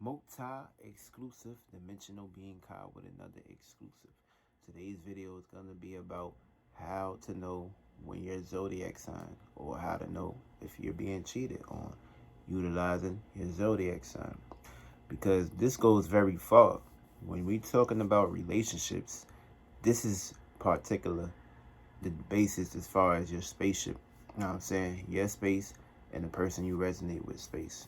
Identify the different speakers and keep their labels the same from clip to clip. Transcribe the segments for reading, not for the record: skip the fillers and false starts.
Speaker 1: Multi-exclusive dimensional being called with another exclusive. Today's video is going to be about how to know when you're zodiac sign, or how to know if you're being cheated on utilizing your zodiac sign, because this goes very far. When we talking about relationships, this is particular the basis as far as your spaceship. You know what I'm saying? Your space and the person you resonate with space.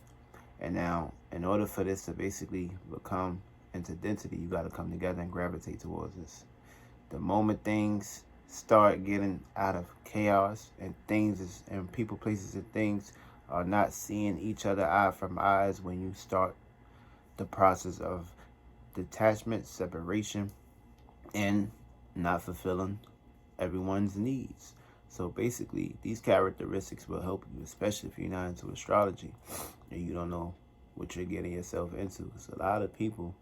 Speaker 1: And now, in order for this to basically become into density, you got to come together and gravitate towards this. The moment things start getting out of chaos and and people, places, and things are not seeing each other eye from eyes, when you start the process of detachment, separation, and not fulfilling everyone's needs. So basically, these characteristics will help you, especially if you're not into astrology and you don't know what you're getting yourself into. So a lot of people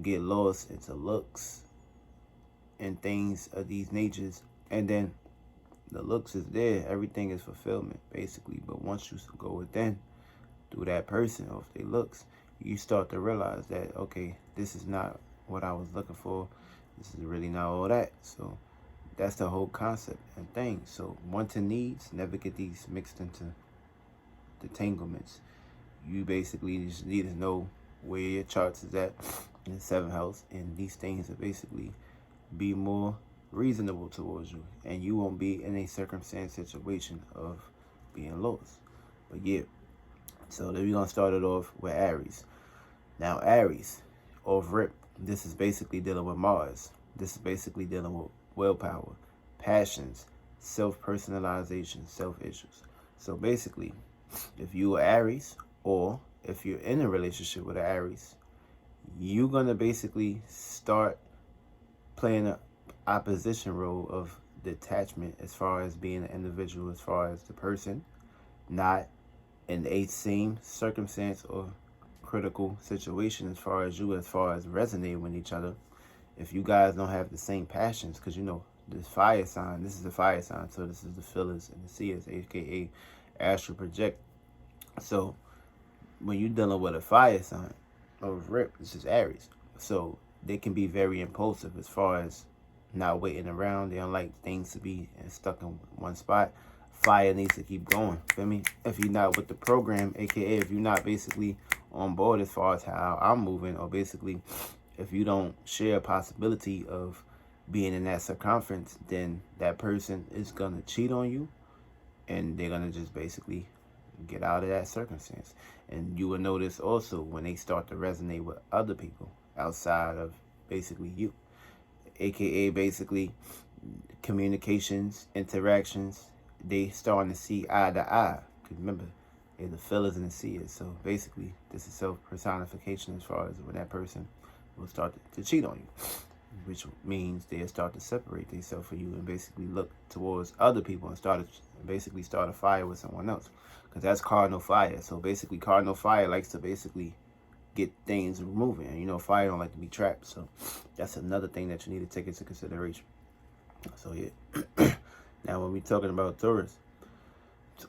Speaker 1: get lost into looks and things of these natures, and then the looks is there, everything is fulfillment basically. But once you go within through that person or if they looks, you start to realize that, okay, this is not what I was looking for. This is really not all that. So that's the whole concept and thing. So wants and needs, never get these mixed into entanglements. You basically just need to know where your charts is at in the seventh house, and these things will basically be more reasonable towards you, and you won't be in a circumstance situation of being lost. But yeah, so then we're gonna start it off with Aries. Now Aries, off rip, this is basically dealing with Mars. This is basically dealing with willpower, passions, self-personalization, self-issues. So basically, if you are Aries, or if you're in a relationship with an Aries, you're gonna basically start playing an opposition role of detachment, as far as being an individual, as far as the person, not in a same circumstance or critical situation as far as resonating with each other. If you guys don't have the same passions, because this fire sign, this is the fire sign, so this is the fillers and the seers, aka astral project. So when you're dealing with a fire sign of rip, this is Aries, so they can be very impulsive as far as not waiting around. They don't like things to be stuck in one spot. Fire needs to keep going. Feel me? If you're not with the program, aka if you're not basically on board as far as how I'm moving, or basically if you don't share a possibility of being in that circumference, then that person is gonna cheat on you, and they're gonna just basically get out of that circumstance. And you will notice also when they start to resonate with other people outside of basically you, aka basically communications, interactions, they starting to see eye to eye. Because remember, they're the fillers and the seers. So basically, this is self-personification as far as when that person will start to cheat on you, which means they'll start to separate themselves from you and basically look towards other people and start a fire with someone else. Because that's cardinal fire. So basically, cardinal fire likes to basically get things moving. And fire don't like to be trapped. So that's another thing that you need to take into consideration. So yeah. Now when we're talking about Taurus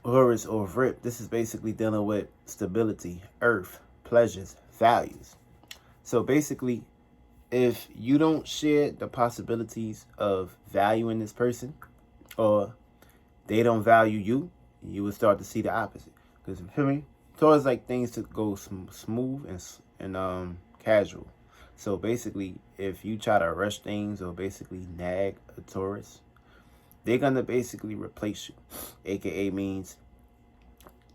Speaker 1: or rip, this is basically dealing with stability, earth, pleasures, values. So basically, if you don't share the possibilities of valuing this person, or they don't value you, you will start to see the opposite. Because for me, Taurus like things to go smooth and casual. So basically, if you try to rush things or basically nag a Taurus, they're gonna basically replace you. AKA means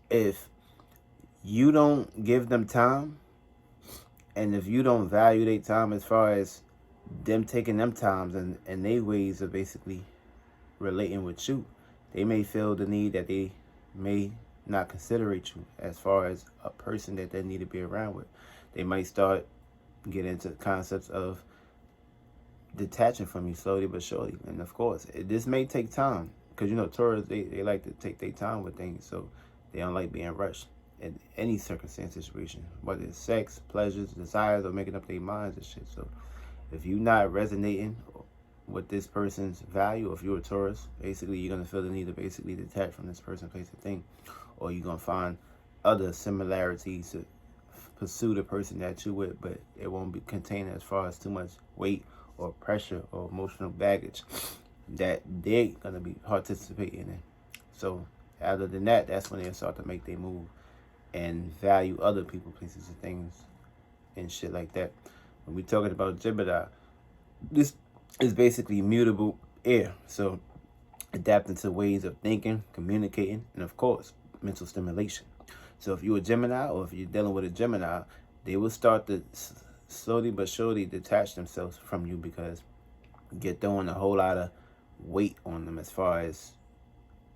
Speaker 1: if you don't give them time, and if you don't value their time as far as them taking them times and their ways of basically relating with you, they may feel the need that they may not considerate you as far as a person that they need to be around with. They might start getting into concepts of detaching from you slowly but surely. And of course, this may take time, because Taurus, they like to take their time with things, so they don't like being rushed in any circumstance, situation, whether it's sex, pleasures, desires, or making up their minds and shit. So if you're not resonating with this person's value, if you're a Taurus, basically you're going to feel the need to basically detach from this person, place, or thing, or you're going to find other similarities pursue the person that you with, but it won't be contained as far as too much weight or pressure or emotional baggage that they're going to be participating in. So other than that, that's when they start to make their move and value other people, places, and things and shit like that. When we're talking about Gemini, this is basically mutable air. So adapting to ways of thinking, communicating, and of course, mental stimulation. So if you're a Gemini or if you're dealing with a Gemini, they will start to slowly but surely detach themselves from you because you're throwing a whole lot of weight on them as far as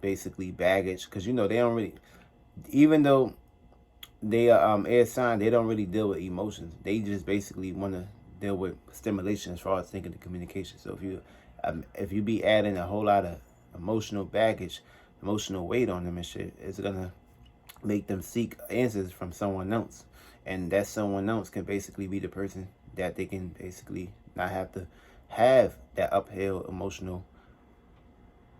Speaker 1: basically baggage. Because, you know, they don't really, even though they are air sign, they don't really deal with emotions. They just basically want to deal with stimulation as far as thinking and communication. So if you be adding a whole lot of emotional baggage, emotional weight on them and shit, it's gonna make them seek answers from someone else, and that someone else can basically be the person that they can basically not have to have that uphill emotional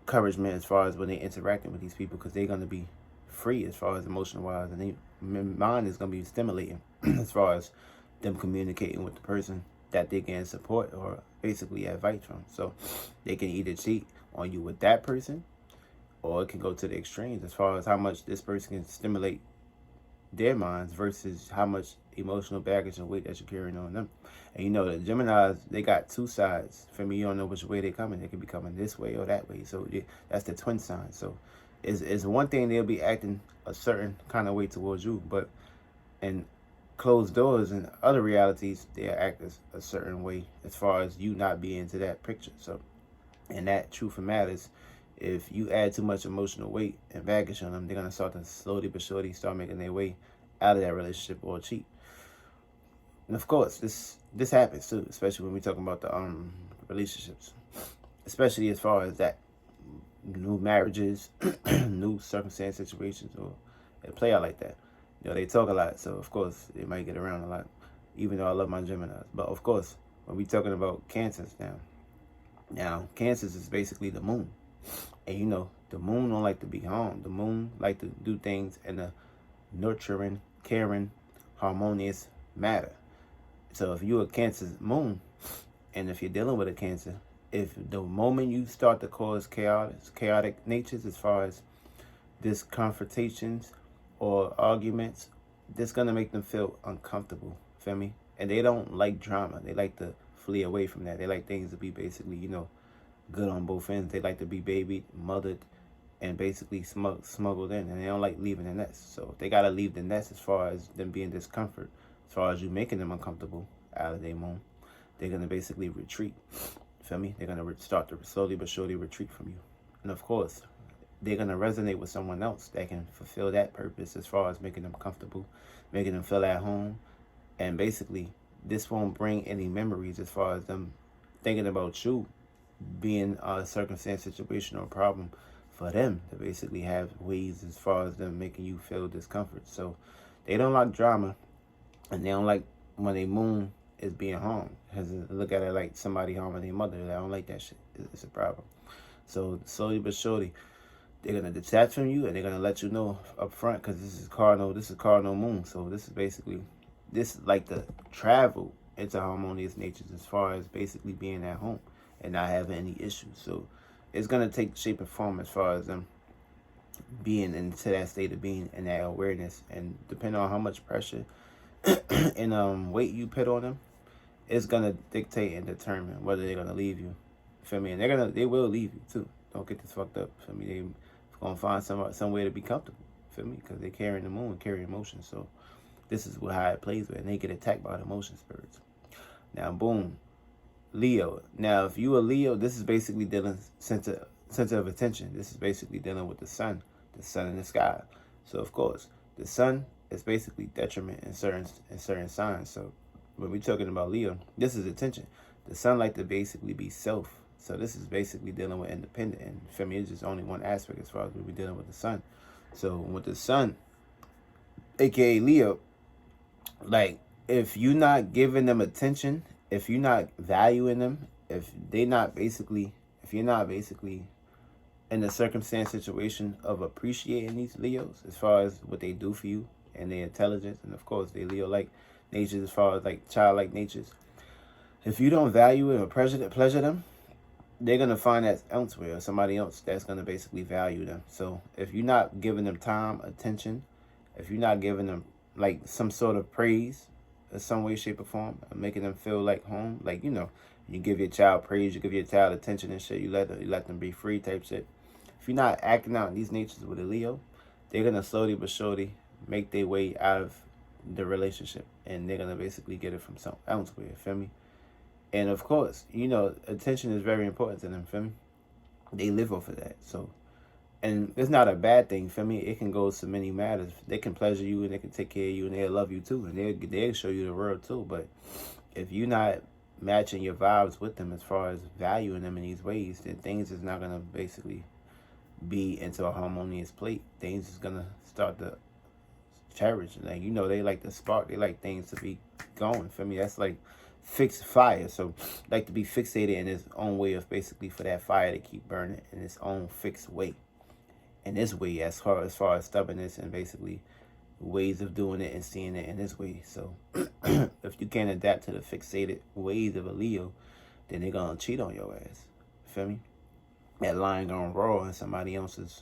Speaker 1: encouragement as far as when they're interacting with these people, because they're gonna be free as far as emotional wise, and their mind is gonna be stimulating as far as them communicating with the person that they can support or basically advice from. So they can either cheat on you with that person, or it can go to the extremes as far as how much this person can stimulate their minds versus how much emotional baggage and weight that you're carrying on them. And you know, the Geminis, they got two sides. For me, you don't know which way they're coming. They could be coming this way or that way. So that's the twin sign. So it's one thing they'll be acting a certain kind of way towards you, but in closed doors and other realities, they'll act as a certain way as far as you not being into that picture. So, and that truth of matters, if you add too much emotional weight and baggage on them, they're going to start to slowly but surely start making their way out of that relationship or cheat. And of course, this happens too, especially when we're talking about the relationships, especially as far as that new marriages, new circumstance situations, or they play out like that. You know, they talk a lot, so of course they might get around a lot, even though I love my Geminis. But of course, when we're talking about Cancers now Cancers is basically the moon. And you know, the moon don't like to be harmed. The moon like to do things in a nurturing, caring, harmonious manner. So if you're a Cancer moon, and if you're dealing with a Cancer, if the moment you start to cause chaotic natures as far as disconfrontations or arguments, this gonna make them feel uncomfortable. Feel me? And they don't like drama. They like to flee away from that. They like things to be basically, you know, good on both ends. They like to be babied, mothered, and basically smuggled in, and they don't like leaving the nest. So if they gotta leave the nest as far as them being discomfort, as far as you making them uncomfortable out of their moon, they're gonna basically retreat. Feel me? They're gonna start to slowly but surely retreat from you. And of course, they're gonna resonate with someone else that can fulfill that purpose as far as making them comfortable, making them feel at home, and basically this won't bring any memories as far as them thinking about you being a circumstance, situation, or problem for them to basically have ways as far as them making you feel discomfort. So they don't like drama, and they don't like when they moon is being harmed. Because look at it like somebody harming their mother. They don't like that shit. It's a problem. So slowly but surely, they're gonna detach from you, and they're gonna let you know up front, because this is cardinal moon. So this is basically like the travel into harmonious natures as far as basically being at home and not having any issues. So it's gonna take shape and form as far as them being into that state of being and that awareness. And depending on how much pressure and weight you put on them, it's gonna dictate and determine whether they're gonna leave you. Feel me? And they will leave you too. Don't get this fucked up. Feel me? They gonna find some way to be comfortable. Feel me? Because they carrying the moon, carry emotions. So this is how it plays with, and they get attacked by the emotion spirits. Now, boom, Leo. Now, if you a Leo, this is basically dealing center of attention. This is basically dealing with the sun in the sky. So of course, the sun is basically detriment in certain signs. So when we're talking about Leo, this is attention. The sun like to basically be self. So this is basically dealing with independent. And for me, it's just only one aspect as far as we're dealing with the sun. So with the sun, aka Leo, like if you're not giving them attention, if you're not valuing them, if you're not basically in the circumstance situation of appreciating these Leos as far as what they do for you and their intelligence, and of course they Leo-like natures as far as like childlike natures. If you don't value it or pleasure them, they're gonna find that elsewhere, or somebody else that's gonna basically value them. So if you're not giving them time, attention, if you're not giving them like some sort of praise in some way, shape, or form, making them feel like home, like you give your child praise, you give your child attention and shit, you let them be free type shit. If you're not acting out these natures with a Leo, they're gonna slowly but surely make their way out of the relationship, and they're gonna basically get it from some elsewhere. Feel me? And of course, attention is very important to them. Feel me? They live off of that. So, and it's not a bad thing. Feel me? It can go to many matters. They can pleasure you, and they can take care of you, and they'll love you too, and they'll show you the world too. But if you're not matching your vibes with them as far as valuing them in these ways, then things is not gonna basically be into a harmonious plate. Things is gonna start to cherish. Like they like the spark. They like things to be going. Feel me? That's like fixed fire. So like to be fixated in its own way of basically for that fire to keep burning in its own fixed way. And this way, as far as stubbornness and basically ways of doing it and seeing it in this way. So if you can't adapt to the fixated ways of a Leo, then they're gonna cheat on your ass. Feel me? That lion gonna roar in somebody else's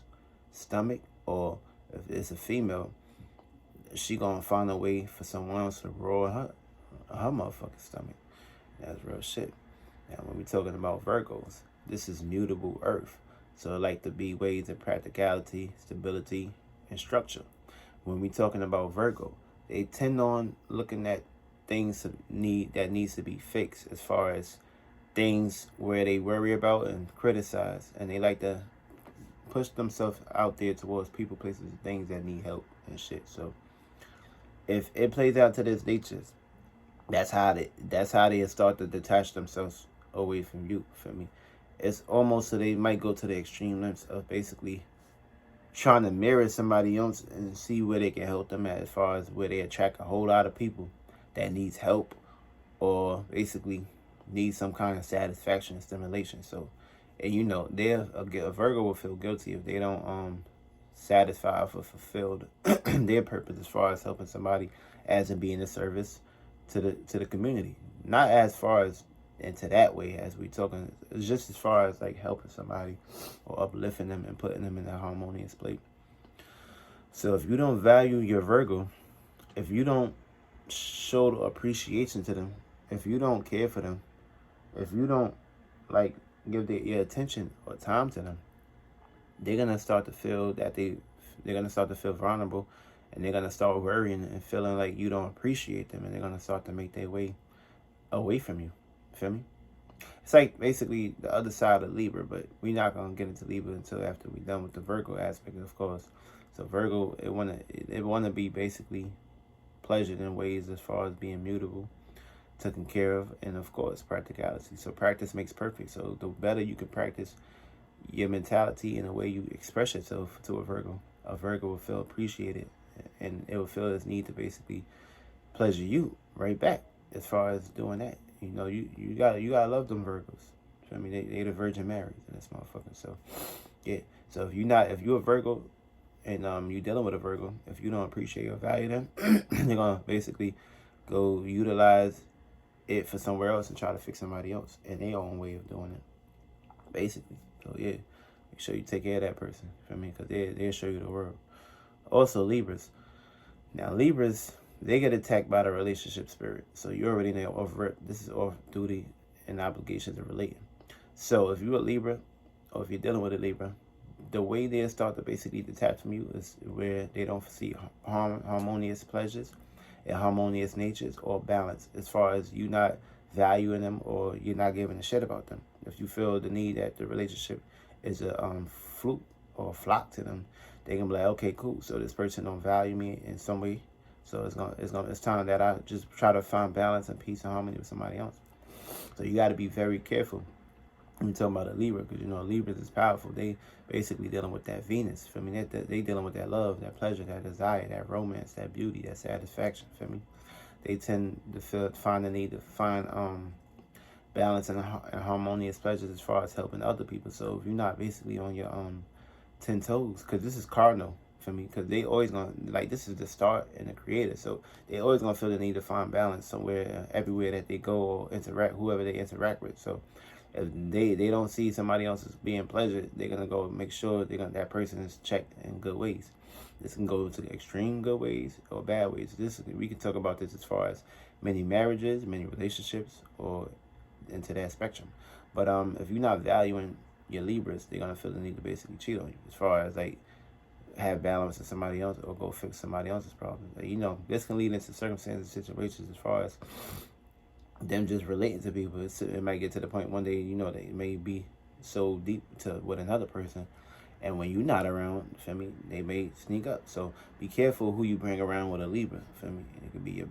Speaker 1: stomach, or if it's a female, she gonna find a way for someone else to roar in her motherfucking stomach. That's real shit. Now, when we talking about Virgos, this is mutable earth. So it like to be ways of practicality, stability, and structure. When we talking about Virgo, they tend on looking at things that needs to be fixed, as far as things where they worry about and criticize, and they like to push themselves out there towards people, places, and things that need help and shit. So if it plays out to this nature, that's how they start to detach themselves away from you. Feel me? It's almost so they might go to the extreme lengths of basically trying to mirror somebody else and see where they can help them at, as far as where they attract a whole lot of people that needs help, or basically need some kind of satisfaction and stimulation. So, and a Virgo will feel guilty if they don't satisfy or fulfilled their purpose as far as helping somebody, as in being a service to the community. Not as far as into that way as we talking, it's just as far as like helping somebody or uplifting them and putting them in a harmonious place. So if you don't value your Virgo, if you don't show the appreciation to them, if you don't care for them, if you don't like give your attention or time to them, they're gonna start to feel that they're gonna start to feel vulnerable, and they're gonna start worrying and feeling like you don't appreciate them, and they're gonna start to make their way away from you. Feel me? It's like basically the other side of Libra, but we're not gonna get into Libra until after we're done with the Virgo aspect, of course. So Virgo, it wanna be basically pleasured in ways as far as being mutable, taken care of, and of course practicality. So practice makes perfect. So the better you can practice your mentality and the way you express yourself to a Virgo will feel appreciated, and it will feel its need to basically pleasure you right back as far as doing that. You gotta love them Virgos. I mean, they the Virgin Marys in this motherfucker. So yeah. So if you're a Virgo and you dealing with a Virgo, if you don't appreciate or value them, they're gonna basically go utilize it for somewhere else and try to fix somebody else in their own way of doing it, basically. So yeah, make sure you take care of that person. For me, because they'll show you the world. Also Libras. Now Libras, they get attacked by the relationship spirit. So you already know this is off duty and obligations of relating. So if you're a Libra, or if you're dealing with a Libra, the way they start to basically detach from you is where they don't see harmonious pleasures and harmonious natures or balance, as far as you not valuing them or you're not giving a shit about them. If you feel the need that the relationship is a fluke or flock to them, they can be like, okay, cool. So this person don't value me in some way. So it's time that I just try to find balance and peace and harmony with somebody else. So you got to be very careful when you're talking about a Libra, because Libras is powerful. They basically dealing with that Venus. For me, they dealing with that love, that pleasure, that desire, that romance, that beauty, that satisfaction. For me, they tend to find the need to find balance and harmonious pleasures as far as helping other people. So if you're not basically on your 10 toes, because this is cardinal for me, because they always gonna, like, this is the start and the creator, so they always gonna feel the need to find balance somewhere, everywhere that they go or interact, whoever they interact with. So if they don't see somebody else as being pleasure, they're gonna go make sure that person is checked in good ways. This can go to extreme good ways or bad ways. We can talk about this as far as many marriages, many relationships, or into that spectrum. But if you're not valuing your Libras, they're gonna feel the need to basically cheat on you. As far as like have balance with somebody else or go fix somebody else's problem. Like, this can lead into circumstances, situations as far as them just relating to people. It might get to the point one day, they may be so deep to with another person, and when you're not around, feel me, they may sneak up. So be careful who you bring around with a Libra, feel me. It could be your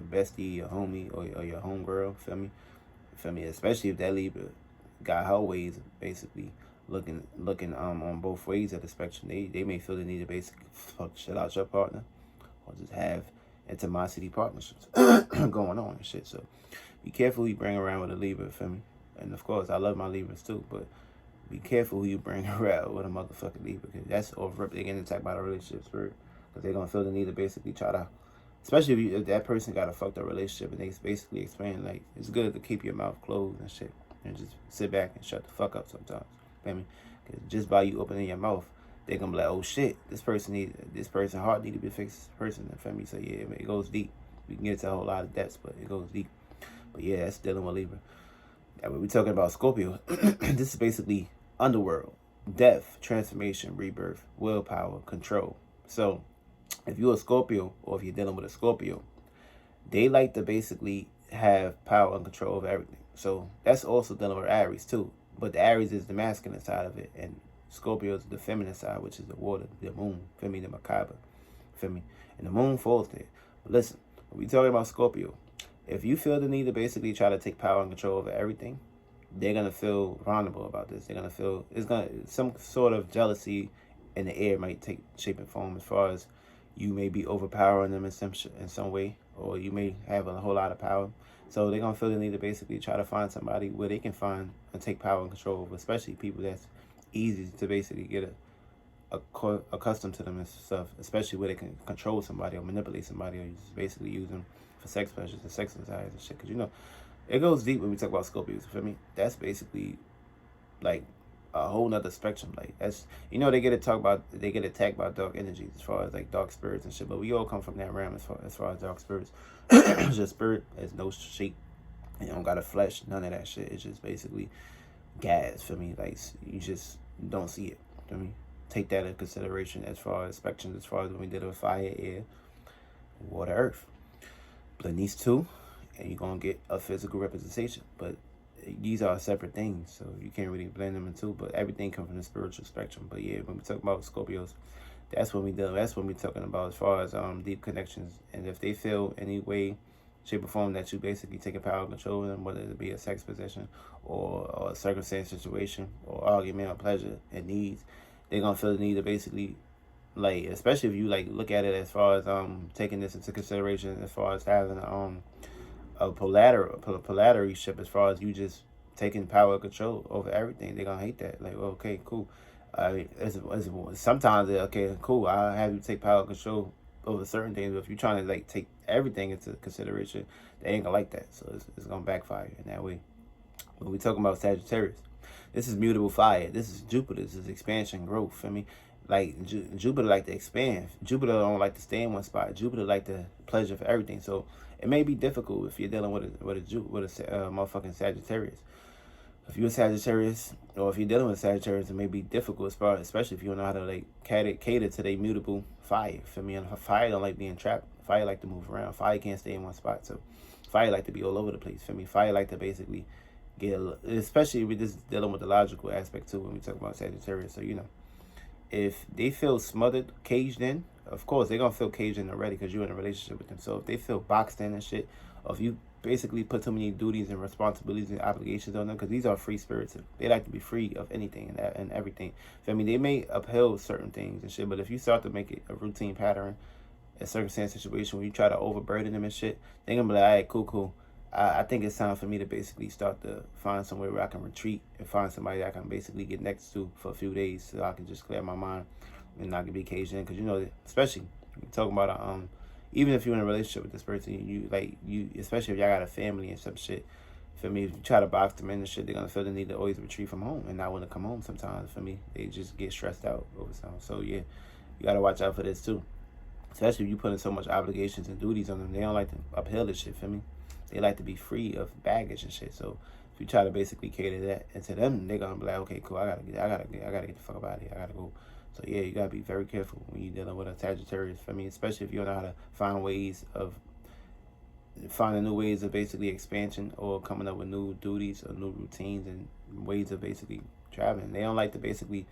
Speaker 1: bestie, your homie, or your homegirl, feel me, especially if that Libra got her ways basically looking on both ways of the spectrum. They may feel the need to basically fuck shit out your partner or just have intimacy partnerships going on and shit. So be careful who you bring around with a Libra, feel me. And of course, I love my Libras too, but be careful who you bring around with a motherfucking Libra, because that's over. They're getting attacked by the relationship spirit, because they're gonna feel the need to basically try to, especially if that person got a fucked up relationship, and they basically explain like it's good to keep your mouth closed and shit, and just sit back and shut the fuck up sometimes. Feel me? Because just by you opening your mouth, they're gonna be like, oh shit, this person heart need to be fixed. This person, feel me? So yeah, it goes deep. We can get to a whole lot of depths, but it goes deep. But yeah, that's dealing with Libra. And when we're talking about Scorpio, this is basically underworld, death, transformation, rebirth, willpower, control. So if you're a Scorpio, or if you're dealing with a Scorpio, they like to basically have power and control over everything. So that's also dealing with Aries too. But the Aries is the masculine side of it, and Scorpio is the feminine side, which is the water, the moon, feel me, the macabre, feel me? And the moon falls there. But listen, when we talking about Scorpio, if you feel the need to basically try to take power and control over everything, they're going to feel vulnerable about this. They're going to feel, some sort of jealousy in the air might take shape and form, as far as you may be overpowering them in some way, or you may have a whole lot of power. So they're going to feel the need to basically try to find somebody where they can find and take power and control over, especially people that's easy to basically get accustomed to them and stuff, especially where they can control somebody or manipulate somebody, or just basically use them for sex pleasures and sex desires and shit. Because, it goes deep when we talk about Scorpios. For me, that's basically like a whole nother spectrum. Like, that's, they get attacked by dark energies, as far as like dark spirits and shit. But we all come from that realm as far as dark spirits. Your spirit has no shape. You don't got a flesh, none of that shit. It's just basically gas for me. Like, you just don't see it. For me, take that into consideration as far as spectrums, as far as when we did it with fire, air, water, earth. Blend these two, and you're gonna get a physical representation. But these are separate things, so you can't really blend them in two. But everything comes from the spiritual spectrum. But yeah, when we talk about Scorpios, that's what we're talking about as far as deep connections. And if they feel any way, shape, or form that you basically take a power and control of them, whether it be a sex possession or a circumstance, situation, or argument, or pleasure and needs, they're gonna feel the need to basically, like, especially if you like look at it as far as taking this into consideration, as far as having a polarity ship, as far as you just taking power and control over everything, they're gonna hate that. Like, well, okay, cool. Sometimes they're okay, cool, I'll have you take power and control over certain things. But if you're trying to like take everything into consideration, they ain't gonna like that. So it's gonna backfire in that way. When we talking about Sagittarius, this is mutable fire. This is Jupiter. This is expansion, growth. I mean, like Jupiter like to expand. Jupiter don't like to stay in one spot. Jupiter like the pleasure for everything. So it may be difficult if you're dealing with a motherfucking Sagittarius. If you're a Sagittarius, or if you're dealing with Sagittarius, it may be difficult, especially if you don't know how to like cater to their mutable fire. For me, and fire don't like being trapped. Fire like to move around. Fire can't stay in one spot. So fire like to be all over the place. For me, fire like to basically especially with this dealing with the logical aspect too when we talk about Sagittarius. So if they feel smothered, caged in, of course they're gonna feel caged in already because you're in a relationship with them. So if they feel boxed in and shit, or if you basically put too many duties and responsibilities and obligations on them, because these are free spirits, they like to be free of anything and everything. I mean, they may uphold certain things and shit, but if you start to make it a routine pattern, a circumstance situation where you try to overburden them and shit, they're gonna be like, all right, cool. I think it's time for me to basically start to find somewhere where I can retreat and find somebody I can basically get next to for a few days, so I can just clear my mind, and not be caged in. Because, you know, especially talking about even if you're in a relationship with this person, you especially if y'all got a family and some shit. For me, if you try to box them in and shit, they're gonna feel the need to always retreat from home and not want to come home. Sometimes, for me, they just get stressed out over time. So yeah, you gotta watch out for this too. Especially if you putting so much obligations and duties on them, they don't like to uphill this shit. For me, they like to be free of baggage and shit. So if you try to basically cater that into them, they're gonna be like, okay, cool, I gotta get the fuck up out of here. I gotta go. So yeah, you gotta be very careful when you're dealing with a Sagittarius. For me, especially if you don't know how to find ways of finding new ways of basically expansion or coming up with new duties or new routines and ways of basically traveling. They don't like to basically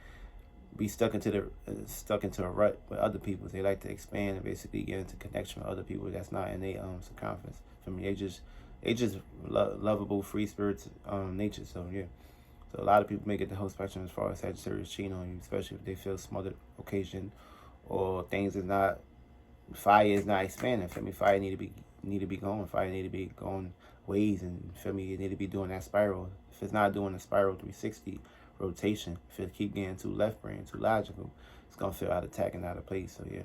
Speaker 1: be stuck into a rut with other people. They like to expand and basically get into connection with other people that's not in their circumference. For me, they just lovable, free spirits nature. So yeah. So a lot of people make it the whole spectrum as far as Sagittarius cheating on you, especially if they feel smothered occasion or things is not, fire is not expanding. For me, fire need to be going. Fire need to be going ways, and for me, you need to be doing that spiral. If it's not doing a spiral 360 rotation, if it keep getting too left brain, too logical, it's gonna feel out of tack and out of place. So yeah.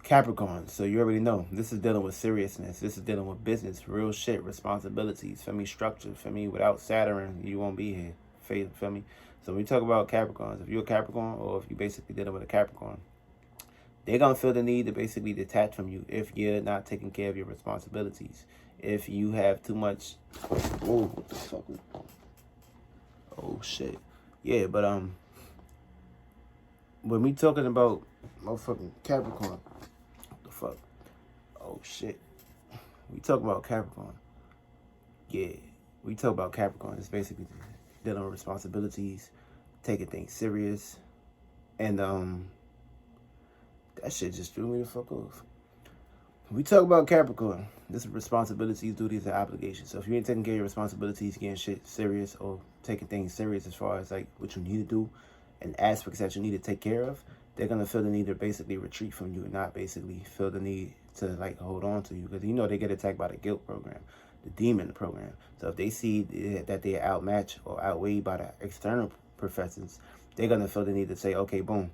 Speaker 1: Capricorn, so you already know, this is dealing with seriousness. This is dealing with business, real shit, responsibilities. For me, structure. For me, without Saturn, you won't be here. Feel me? So when we talk about Capricorns, if you're a Capricorn or if you basically dealing with a Capricorn, they're going to feel the need to basically detach from you if you're not taking care of your responsibilities. If you have too much... Oh, what the fuck? Oh, shit. Yeah, but when we talking about motherfucking Capricorn, what the fuck? Oh, shit. We talk about Capricorn. Yeah, we talk about Capricorn. It's basically dealing with responsibilities, taking things serious, and that shit just threw me the fuck off. When we talk about Capricorn, this is responsibilities, duties, and obligations. So if you ain't taking care of your responsibilities, getting shit serious, or taking things serious as far as like what you need to do and aspects that you need to take care of, they're gonna feel the need to basically retreat from you and not basically feel the need to like hold on to you, because you know they get attacked by the guilt program, the demon program. So if they see that they're outmatched or outweighed by the external professors, they're gonna feel the need to say, okay, boom,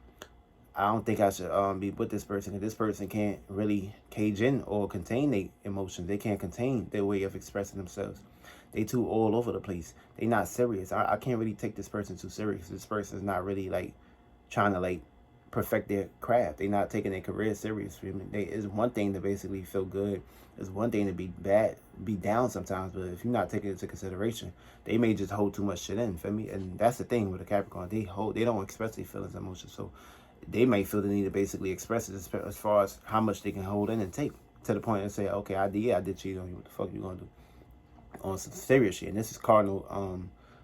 Speaker 1: I don't think I should be with this person, because this person can't really cage in or contain their emotions. They can't contain their way of expressing themselves. They too all over the place. They not serious. I can't really take this person too serious. This person's not really like trying to like perfect their craft. They not taking their career serious. It's one thing to basically feel good. It's one thing to be bad, be down sometimes. But if you're not taking it into consideration, they may just hold too much shit in. Feel me? And that's the thing with a Capricorn. They don't express their feelings and emotions. So they may feel the need to basically express it as far as how much they can hold in and take, to the point and say, okay, I did cheat on you. What the fuck you gonna do? On some serious shit. And this is cardinal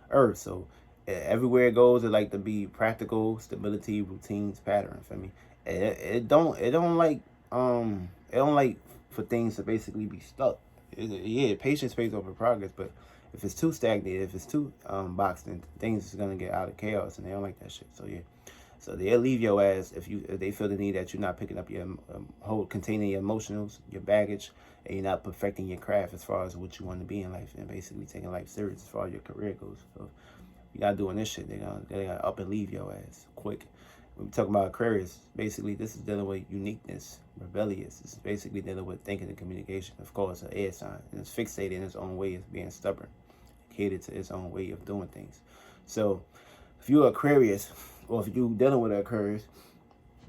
Speaker 1: earth. So everywhere it goes, it like to be practical, stability, routines, pattern. For me, it don't like for things to basically be stuck. Yeah, patience pays over progress, but if it's too stagnated, if it's too boxed in, things is gonna get out of chaos, and they don't like that shit. So yeah. So they'll leave your ass if they feel the need that you're not picking up your containing your emotionals, your baggage, and you're not perfecting your craft as far as what you want to be in life, and basically taking life serious as far as your career goes. So you're not doing this shit, they're gonna up and leave your ass quick. When we talk about Aquarius, basically this is dealing with uniqueness, rebellious. This is basically dealing with thinking and communication. Of course, an air sign, and it's fixated in its own way of being stubborn, catered to its own way of doing things. So if you're Aquarius, or if you're dealing with Aquarius,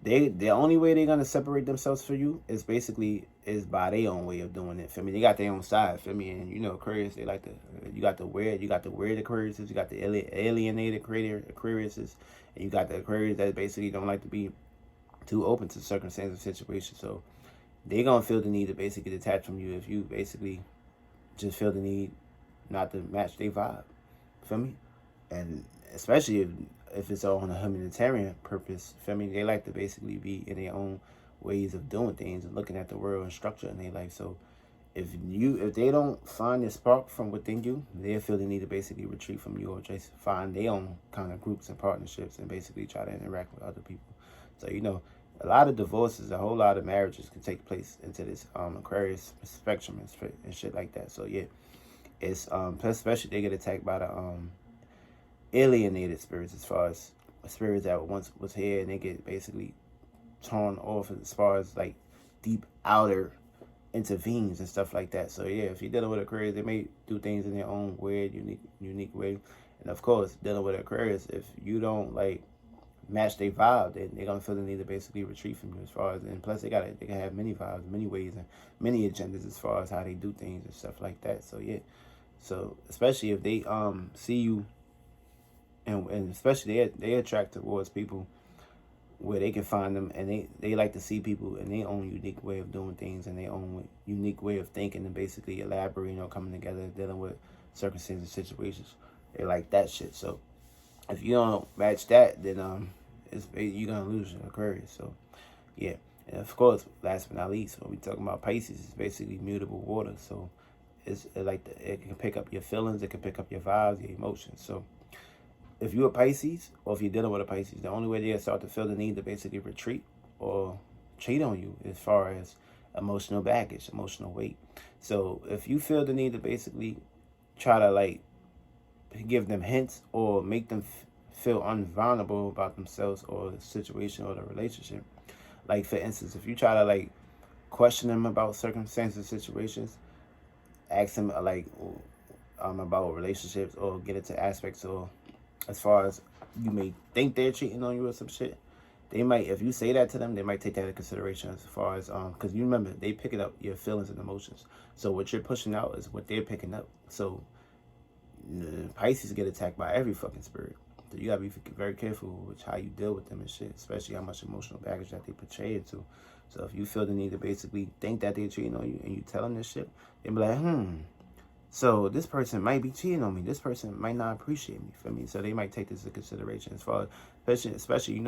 Speaker 1: the only way they're gonna separate themselves from you is basically by their own way of doing it. For me, they got their own side. For me, and you know, Aquarius, they like to you got the weird Aquariuses, you got the alienated Aquariuses, and you got the Aquarius that basically don't like to be too open to circumstances and situations. So they're gonna feel the need to basically detach from you if you basically just feel the need not to match their vibe. Feel me? And especially if it's on a humanitarian purpose, feel me? They like to basically be in their own ways of doing things and looking at the world and structure in their life. So if they don't find the spark from within you, they'll feel the need to basically retreat from you, or just find their own kind of groups and partnerships and basically try to interact with other people. So, you know, a lot of divorces, a whole lot of marriages can take place into this Aquarius spectrum and shit like that. So yeah, it's especially they get attacked by the alienated spirits as far as spirits that once was here, and they get basically torn off as far as like deep outer intervenes and stuff like that. So yeah, if you're dealing with Aquarius, they may do things in their own weird, unique way. And of course, dealing with Aquarius, if you don't like match their vibe, then they're gonna feel the need to basically retreat from you. As far as, and plus they can have many vibes, many ways, and many agendas as far as how they do things and stuff like that. So yeah, so especially if they see you, and especially they attract towards people where they can find them, and they like to see people in their own unique way of doing things and their own unique way of thinking, and basically elaborating or coming together, dealing with circumstances, situations. They like that shit. So if you don't match that, then you're gonna lose your Aquarius. So yeah, and of course, last but not least, when we talking about Pisces, it's basically mutable water. So it can pick up your feelings, it can pick up your vibes, your emotions. So if you're a Pisces, or if you're dealing with a Pisces, the only way they'll start to feel the need to basically retreat or cheat on you as far as emotional baggage, emotional weight. So if you feel the need to basically try to like give them hints or make them feel unvulnerable about themselves or the situation or the relationship, like for instance, if you try to like question them about circumstances, situations, ask them about relationships, or get into aspects, or as far as you may think they're cheating on you or some shit, they might, if you say that to them, they might take that into consideration as far as because you remember, they picking up your feelings and emotions. So what you're pushing out is what they're picking up. So Pisces get attacked by every fucking spirit. So you gotta be very careful with how you deal with them and shit, especially how much emotional baggage that they portray into. So if you feel the need to basically think that they're cheating on you, and you tell them this shit, they be like, so this person might be cheating on me. This person might not appreciate me, for me. So they might take this into consideration as far as, especially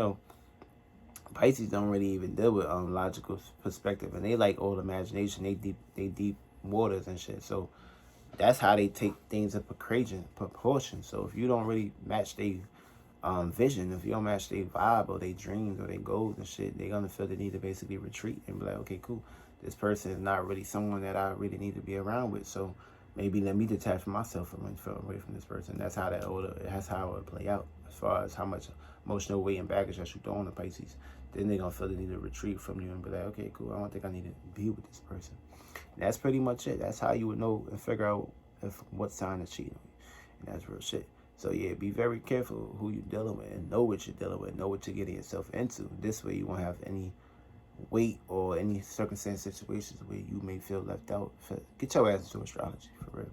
Speaker 1: Pisces don't really even deal with logical perspective, and they like old imagination. They deep waters and shit. So that's how they take things in proportion. So if you don't really match their vision, if you don't match their vibe or their dreams or their goals and shit, they're gonna feel the need to basically retreat and be like, okay, cool, this person is not really someone that I really need to be around with. So maybe let me detach myself and feel away from this person. That's how it would play out as far as how much emotional weight and baggage that you throw on the Pisces. Then they're gonna feel the need to retreat from you and be like, okay, cool, I don't think I need to be with this person. And that's pretty much it. That's how you would know and figure out what sign is cheating on you. And that's real shit. So yeah, be very careful who you're dealing with, and know what you're dealing with, know what you're getting yourself into. This way you won't have any weight or any circumstance situations where you may feel left out. Get your ass into astrology, for real.